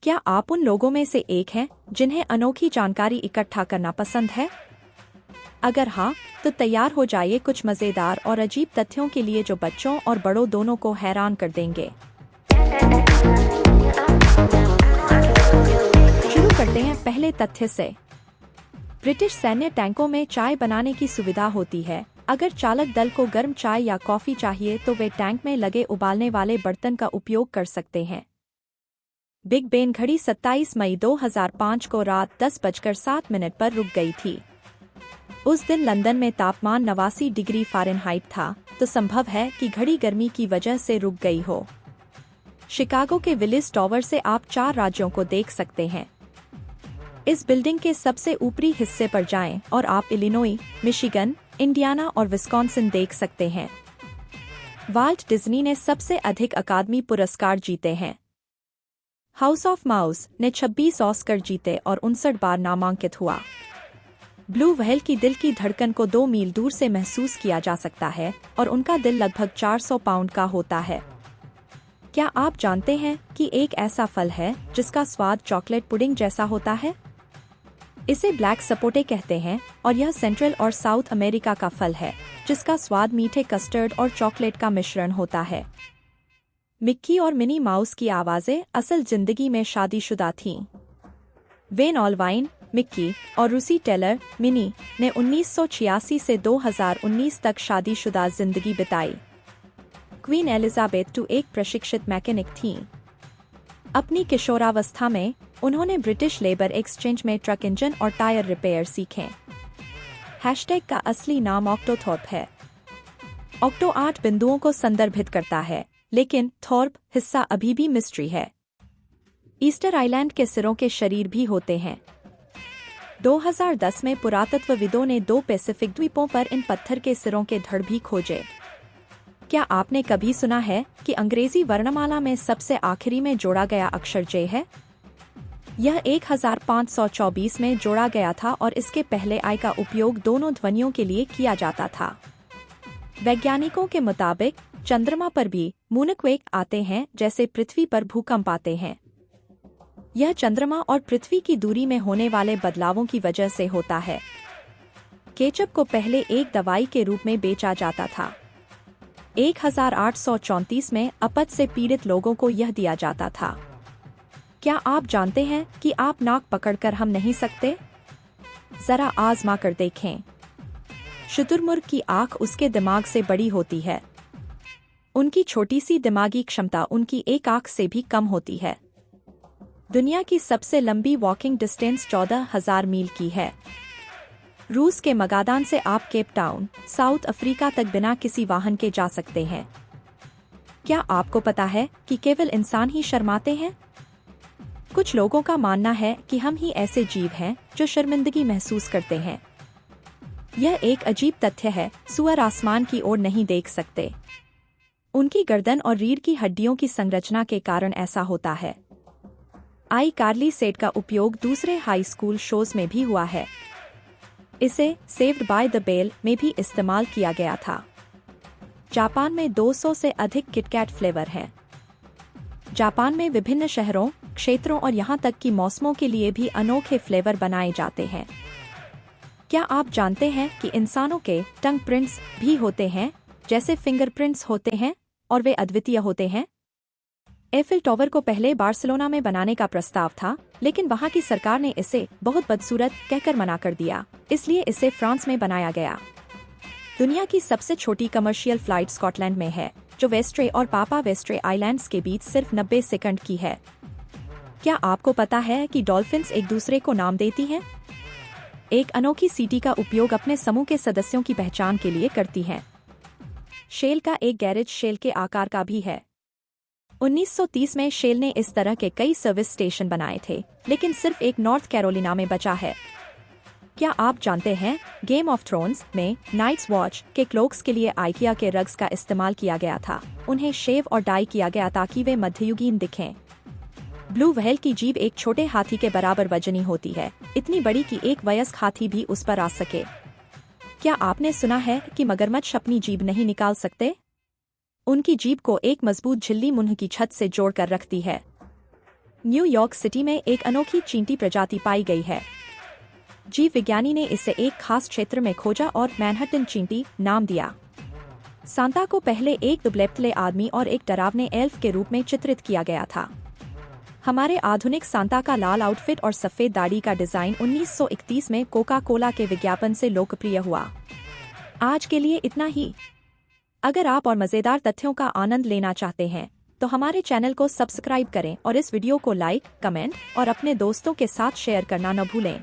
क्या आप उन लोगों में से एक हैं जिन्हें अनोखी जानकारी इकट्ठा करना पसंद है? अगर हाँ, तो तैयार हो जाइए कुछ मज़ेदार और अजीब तथ्यों के लिए जो बच्चों और बड़ों दोनों को हैरान कर देंगे। शुरू करते हैं पहले तथ्य से। ब्रिटिश सैन्य टैंकों में चाय बनाने की सुविधा होती है। अगर चालक दल को गर्म चाय या कॉफी चाहिए तो वे टैंक में लगे उबालने वाले बर्तन का उपयोग कर सकते हैं। बिग बेन घड़ी 27 मई 2005 को रात 10:07 पर रुक गई थी। उस दिन लंदन में तापमान 89 डिग्री फ़ारेनहाइट था, तो संभव है कि घड़ी गर्मी की वजह से रुक गई हो। शिकागो के विलिस टॉवर से आप 4 राज्यों को देख सकते हैं। इस बिल्डिंग के सबसे ऊपरी हिस्से पर जाएं और आप इलिनॉय, मिशिगन, इंडियाना और विस्कॉन्सिन देख सकते हैं। वाल्ट डिज्नी ने सबसे अधिक अकादमी पुरस्कार जीते हैं। हाउस ऑफ माउस ने 26 ऑस्कर जीते और 59 बार नामांकित हुआ। ब्लू व्हेल की दिल की धड़कन को 2 मील दूर से महसूस किया जा सकता है और उनका दिल लगभग 400 पाउंड का होता है। क्या आप जानते हैं कि एक ऐसा फल है जिसका स्वाद चॉकलेट पुडिंग जैसा होता है? इसे ब्लैक सपोटे कहते हैं और यह सेंट्रल और साउथ अमेरिका का फल है, जिसका स्वाद मीठे कस्टर्ड और चॉकलेट का मिश्रण होता है। मिक्की और मिनी माउस की आवाज़ें असल जिंदगी में शादीशुदा थीं। वेन ऑलवाइन, मिक्की, और रूसी टेलर, मिनी, ने 1986 से 2019 तक शादीशुदा जिंदगी बिताई। क्वीन एलिजाबेथ II एक प्रशिक्षित मैकेनिक थीं। अपनी किशोरावस्था में उन्होंने ब्रिटिश लेबर एक्सचेंज में ट्रक इंजन और टायर रिपेयर सीखे। हैशटैग का असली नाम ऑक्टोथॉर्प है। ऑक्टो 8 बिंदुओं को संदर्भित करता है, लेकिन थॉर्प हिस्सा अभी भी मिस्ट्री है। ईस्टर आइलैंड के सिरों के शरीर भी होते हैं। 2010 में पुरातत्वविदों ने 2 पैसिफिक द्वीपों पर इन पत्थर के सिरों के धड़ भी खोजे। क्या आपने कभी सुना है कि अंग्रेजी वर्णमाला में सबसे आखिरी में जोड़ा गया अक्षर जे है? यह 1524 में जोड़ा गया था और इसके पहले आई का उपयोग दोनों ध्वनियों के लिए किया जाता था। वैज्ञानिकों के मुताबिक चंद्रमा पर भी मूनक्वेक आते हैं जैसे पृथ्वी पर भूकंप आते हैं। यह चंद्रमा और पृथ्वी की दूरी में होने वाले बदलावों की वजह से होता है। केचप को पहले एक दवाई के रूप में बेचा जाता था। 1834 में अपच से पीड़ित लोगों को यह दिया जाता था। क्या आप जानते हैं कि आप नाक पकड़कर हम नहीं सकते? जरा आजमा कर देखें। शुतुरमुर्ग की आंख उसके दिमाग से बड़ी होती है। उनकी छोटी सी दिमागी क्षमता उनकी एक आंख से भी कम होती है। दुनिया की सबसे लंबी वॉकिंग डिस्टेंस 14,000 मील की है। रूस के मगादान से आप केप टाउन, साउथ अफ्रीका तक बिना किसी वाहन के जा सकते हैं। क्या आपको पता है कि केवल इंसान ही शर्माते हैं? कुछ लोगों का मानना है कि हम ही ऐसे जीव हैं जो शर्मिंदगी महसूस करते हैं। यह एक अजीब तथ्य है। सूअर आसमान की ओर नहीं देख सकते। उनकी गर्दन और रीढ़ की हड्डियों की संरचना के कारण ऐसा होता है। आई कार्ली सेट का उपयोग दूसरे हाई स्कूल शोज में भी हुआ है। इसे सेव्ड बाय द बेल में भी इस्तेमाल किया गया था। जापान में 200 से अधिक किटकैट फ्लेवर हैं। जापान में विभिन्न शहरों, क्षेत्रों और यहाँ तक कि मौसमों के लिए भी अनोखे फ्लेवर बनाए जाते हैं। क्या आप जानते हैं कि इंसानों के टंग प्रिंट्स भी होते हैं, जैसे फिंगरप्रिंट्स होते हैं, और वे अद्वितीय होते हैं? एफिल टॉवर को पहले बार्सिलोना में बनाने का प्रस्ताव था, लेकिन वहां की सरकार ने इसे बहुत बदसूरत कहकर मना कर दिया, इसलिए इसे फ्रांस में बनाया गया। दुनिया की सबसे छोटी कमर्शियल फ्लाइट स्कॉटलैंड में है, जो वेस्ट्रे और पापा वेस्ट्रे आइलैंड्स के बीच सिर्फ 90 सेकंड की है। क्या आपको पता है कि डॉल्फिन्स एक दूसरे को नाम देती हैं? एक अनोखी सीटी का उपयोग अपने समूह के सदस्यों की पहचान के लिए करती हैं। शेल का एक गैरेज शेल के आकार का भी है। 1930 में शेल ने इस तरह के कई सर्विस स्टेशन बनाए थे, लेकिन सिर्फ एक नॉर्थ कैरोलिना में बचा है। क्या आप जानते हैं गेम ऑफ थ्रोन्स में नाइट्स वॉच के क्लोक्स के लिए आइकिया के रग्स का इस्तेमाल किया गया था। उन्हें शेव और डाई किया गया ताकि वे मध्ययुगीन दिखें। ब्लू व्हेल की जीभ एक छोटे हाथी के बराबर वजनी होती है, इतनी बड़ी कि एक वयस्क हाथी भी उस पर आ सके। क्या आपने सुना है कि मगरमच्छ अपनी जीभ नहीं निकाल सकते? उनकी जीभ को एक मजबूत झिल्ली मुंह की छत से जोड़कर रखती है। न्यूयॉर्क सिटी में एक अनोखी चींटी प्रजाति पाई गई है। जीव विज्ञानी ने इसे एक खास क्षेत्र में खोजा और मैनहट्टन चींटी नाम दिया। सांता को पहले एक दुबले आदमी और एक डरावने एल्फ के रूप में चित्रित किया गया था। हमारे आधुनिक सांता का लाल आउटफिट और सफेद दाढ़ी का डिजाइन 1931 में कोका कोला के विज्ञापन से लोकप्रिय हुआ। आज के लिए इतना ही। अगर आप और मजेदार तथ्यों का आनंद लेना चाहते हैं तो हमारे चैनल को सब्सक्राइब करें और इस वीडियो को लाइक, कमेंट और अपने दोस्तों के साथ शेयर करना न भूलें।